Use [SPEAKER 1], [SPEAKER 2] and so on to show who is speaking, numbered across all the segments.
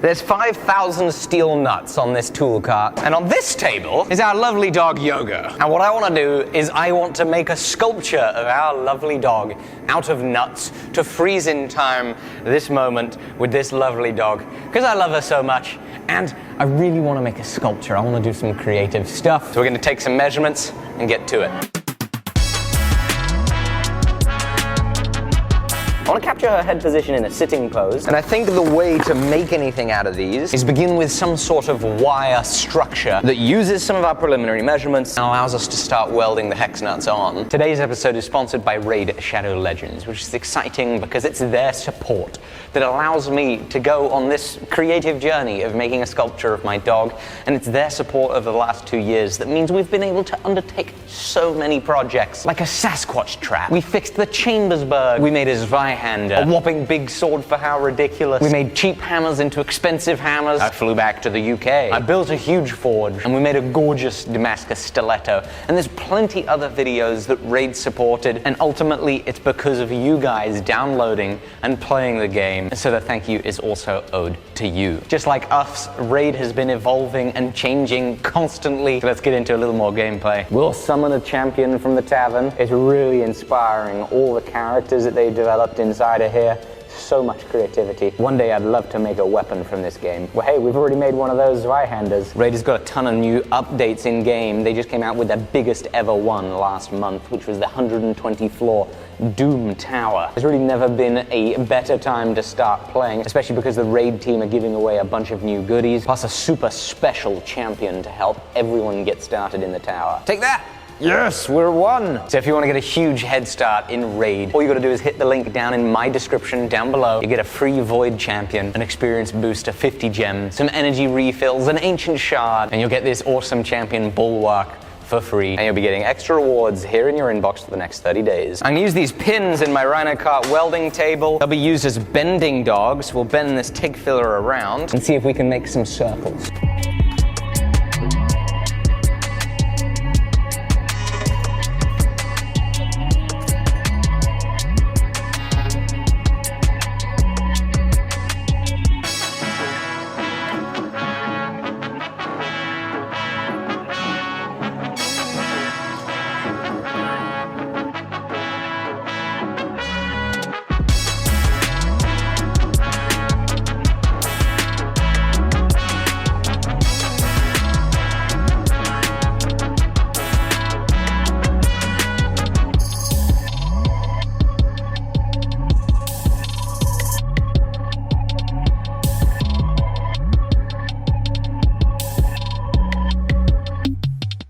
[SPEAKER 1] There's 5,000 steel nuts on this tool cart, and on this table is our lovely dog Yoga. And what I want to do is I want to make a sculpture of our lovely dog out of nuts to freeze in time this moment with this lovely dog, because I love her so much, and I really want to make a sculpture. I want to do some creative stuff. So we're going to take some measurements and get to it. I want to capture her head position in a sitting pose, and I think the way to make anything out of these is begin with some sort of wire structure that uses some of our preliminary measurements and allows us to start welding the hex nuts on. Today's episode is sponsored by Raid Shadow Legends, which is exciting because it's their support that allows me to go on this creative journey of making a sculpture of my dog, and it's their support over the last 2 years that means we've been able to undertake so many projects, like a Sasquatch trap. We fixed the Chambersburg. We made a Zweihander, a whopping big sword for how ridiculous. We made cheap hammers into expensive hammers. I flew back to the UK. I built a huge forge, and we made a gorgeous Damascus stiletto. And there's plenty other videos that Raid supported, and ultimately it's because of you guys downloading and playing the game. So the thank you is also owed to you. Just like us, Raid has been evolving and changing constantly. So let's get into a little more gameplay. We'll summon a champion from the tavern. It's really inspiring, all the characters that they developed inside of here. So much creativity. One day I'd love to make a weapon from this game. Well, hey, we've already made one of those Zweihanders. Raid has got a ton of new updates in game. They just came out with their biggest ever one last month, which was the 120 floor Doom Tower. There's really never been a better time to start playing, especially because the Raid team are giving away a bunch of new goodies, plus a super special champion to help everyone get started in the tower. Take that! Yes, we're one! So if you want to get a huge head start in Raid, all you gotta do is hit the link down in my description down below. You get a free Void champion, an experience booster, 50 gems, some energy refills, an ancient shard, and you'll get this awesome champion Bulwark for free, and you'll be getting extra rewards here in your inbox for the next 30 days. I'm gonna use these pins in my Rhino Cart welding table. They'll be used as bending dogs. We'll bend this TIG filler around and see if we can make some circles.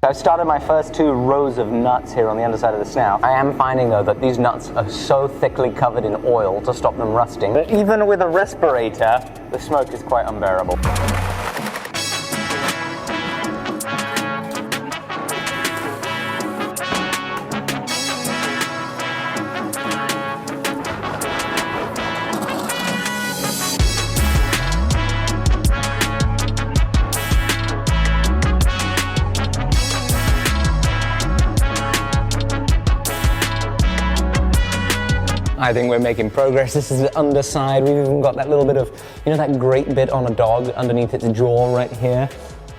[SPEAKER 1] I've started my first 2 rows of nuts here on the underside of the snout. I am finding though that these nuts are so thickly covered in oil to stop them rusting, but even with a respirator, the smoke is quite unbearable. I think we're making progress. This is the underside. We've even got that little bit of, you know, that great bit on a dog underneath its jaw right here?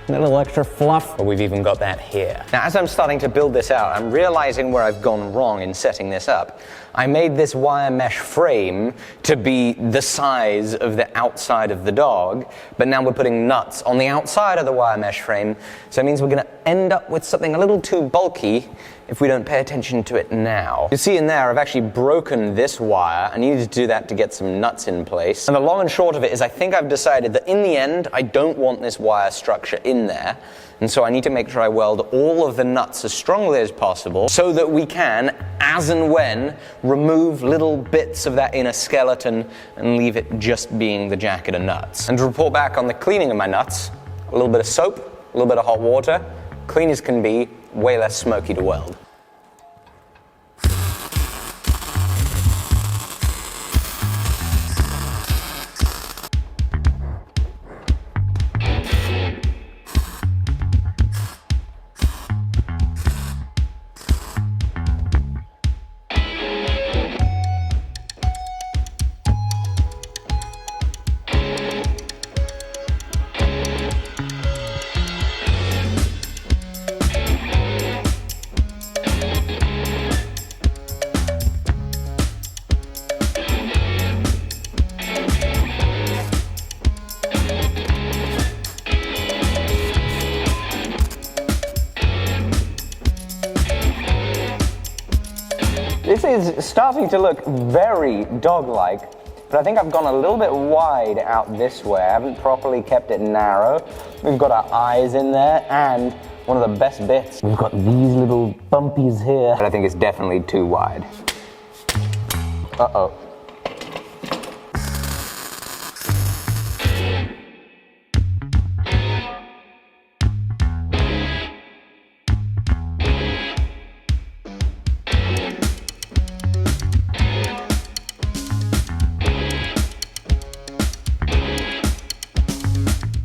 [SPEAKER 1] That little extra fluff. But we've even got that here. Now, as I'm starting to build this out, I'm realizing where I've gone wrong in setting this up. I made this wire mesh frame to be the size of the outside of the dog, but now we're putting nuts on the outside of the wire mesh frame, so it means we're gonna end up with something a little too bulky if we don't pay attention to it now. You see in there, I've actually broken this wire. I needed to do that to get some nuts in place. And the long and short of it is I think I've decided that in the end, I don't want this wire structure in there. And so I need to make sure I weld all of the nuts as strongly as possible so that we can, as and when, remove little bits of that inner skeleton and leave it just being the jacket of nuts. And to report back on the cleaning of my nuts, a little bit of soap, a little bit of hot water, clean as can be, way less smoky to weld. is starting to look very dog-like, but I think I've gone a little bit wide out this way. I haven't properly kept it narrow. We've got our eyes in there, and one of the best bits, we've got these little bumpies here. But I think it's definitely too wide. Uh-oh.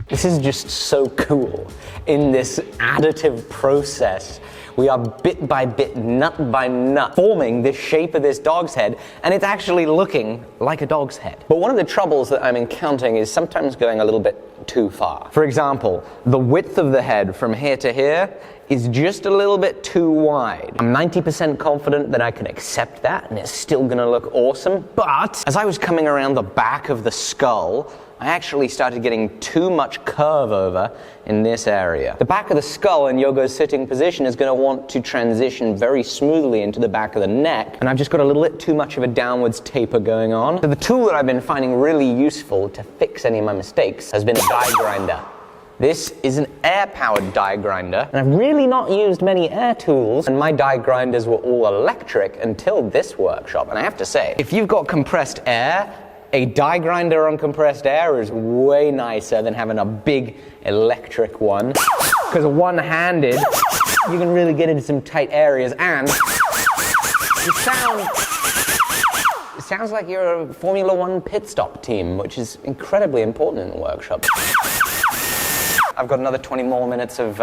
[SPEAKER 1] This is just so cool. In this additive process, we are bit by bit, nut by nut, forming this shape of this dog's head, and it's actually looking like a dog's head. But one of the troubles that I'm encountering is sometimes going a little bit too far. For example, the width of the head from here to here is just a little bit too wide. I'm 90% confident that I can accept that, and it's still gonna look awesome, but as I was coming around the back of the skull, I actually started getting too much curve over in this area. The back of the skull in Yogo's sitting position is going to want to transition very smoothly into the back of the neck, and I've just got a little bit too much of a downwards taper going on. So the tool that I've been finding really useful to fix any of my mistakes has been a die grinder. This is an air-powered die grinder, and I've really not used many air tools, and my die grinders were all electric until this workshop. And I have to say, if you've got compressed air, a die grinder on compressed air is way nicer than having a big electric one, because one-handed, you can really get into some tight areas, and it sounds like you're a Formula One pit stop team, which is incredibly important in the workshop. I've got another 20 more minutes of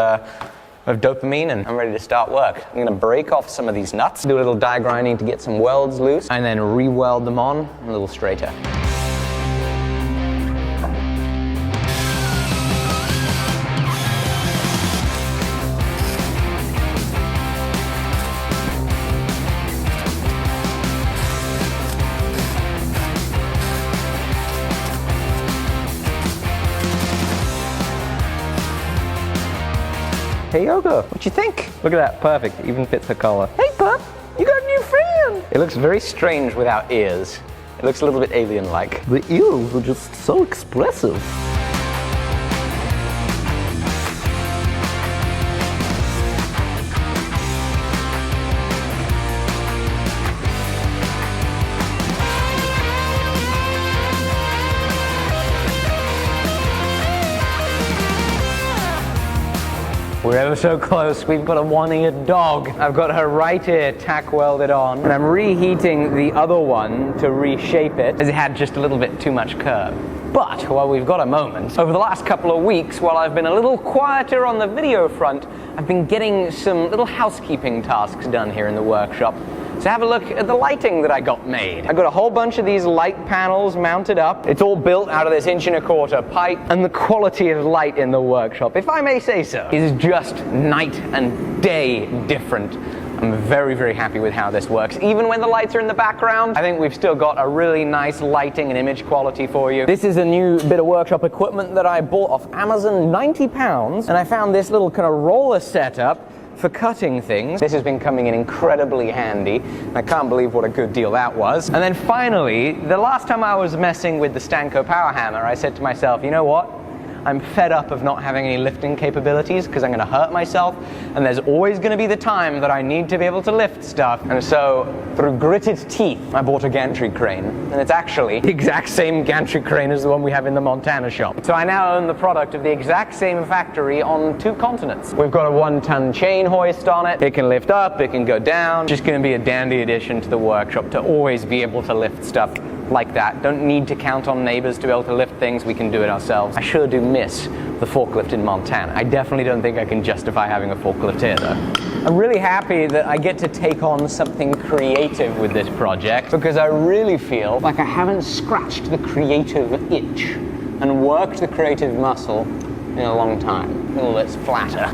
[SPEAKER 1] dopamine, and I'm ready to start work. I'm gonna break off some of these nuts, do a little die grinding to get some welds loose, and then re-weld them on a little straighter. Hey Yogo, what you think? Look at that, perfect, even fits her collar. Hey pup, you got a new friend! It looks very strange without ears. It looks a little bit alien-like.
[SPEAKER 2] The ears are just so expressive.
[SPEAKER 1] We're ever so close. We've got a one-eared dog. I've got her right ear tack welded on, and I'm reheating the other one to reshape it, as it had just a little bit too much curve. But while we've got a moment, over the last couple of weeks, while I've been a little quieter on the video front, I've been getting some little housekeeping tasks done here in the workshop. So have a look at the lighting that I got made. I got a whole bunch of these light panels mounted up. It's all built out of this 1.25" pipe, and the quality of light in the workshop, if I may say so, is just night and day different. I'm very, very happy with how this works. Even when the lights are in the background, I think we've still got a really nice lighting and image quality for you. This is a new bit of workshop equipment that I bought off Amazon, £90, and I found this little kind of roller setup for cutting things. This has been coming in incredibly handy. I can't believe what a good deal that was. And then finally, the last time I was messing with the Stanko power hammer, I said to myself, you know what? I'm fed up of not having any lifting capabilities because I'm going to hurt myself, and there's always going to be the time that I need to be able to lift stuff. And so, through gritted teeth, I bought a gantry crane, and it's actually the exact same gantry crane as the one we have in the Montana shop. So I now own the product of the exact same factory on 2 continents. We've got a 1-ton chain hoist on it. It can lift up, it can go down. Just going to be a dandy addition to the workshop to always be able to lift stuff like that. Don't need to count on neighbors to be able to lift things. We can do it ourselves. I sure do miss the forklift in Montana. I definitely don't think I can justify having a forklift here though. I'm really happy that I get to take on something creative with this project, because I really feel like I haven't scratched the creative itch and worked the creative muscle in a long time. Oh, let's flatter.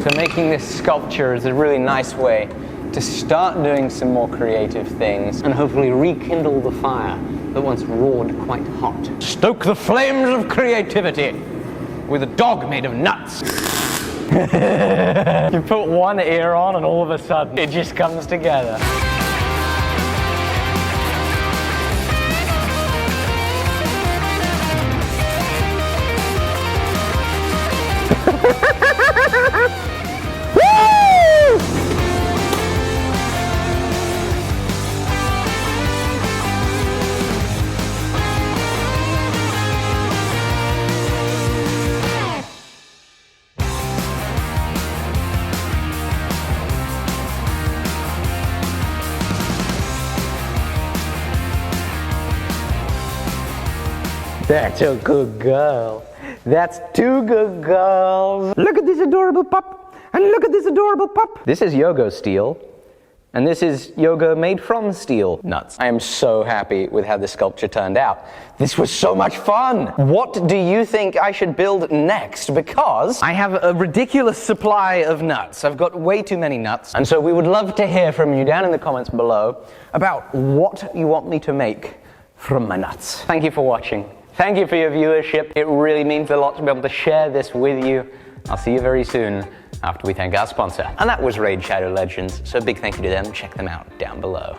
[SPEAKER 1] So making this sculpture is a really nice way to start doing some more creative things and hopefully rekindle the fire that once roared quite hot. Stoke the flames of creativity with a dog made of nuts. You put one ear on and all of a sudden it just comes together. That's a good girl. That's two good girls. Look at this adorable pup. And look at this adorable pup. This is Yogo steel. And this is yoga made from steel nuts. I am so happy with how this sculpture turned out. This was so much fun! What do you think I should build next? Because I have a ridiculous supply of nuts. I've got way too many nuts. And so we would love to hear from you down in the comments below about what you want me to make from my nuts. Thank you for watching. Thank you for your viewership. It really means a lot to be able to share this with you. I'll see you very soon after we thank our sponsor. And that was Raid Shadow Legends, so a big thank you to them. Check them out down below.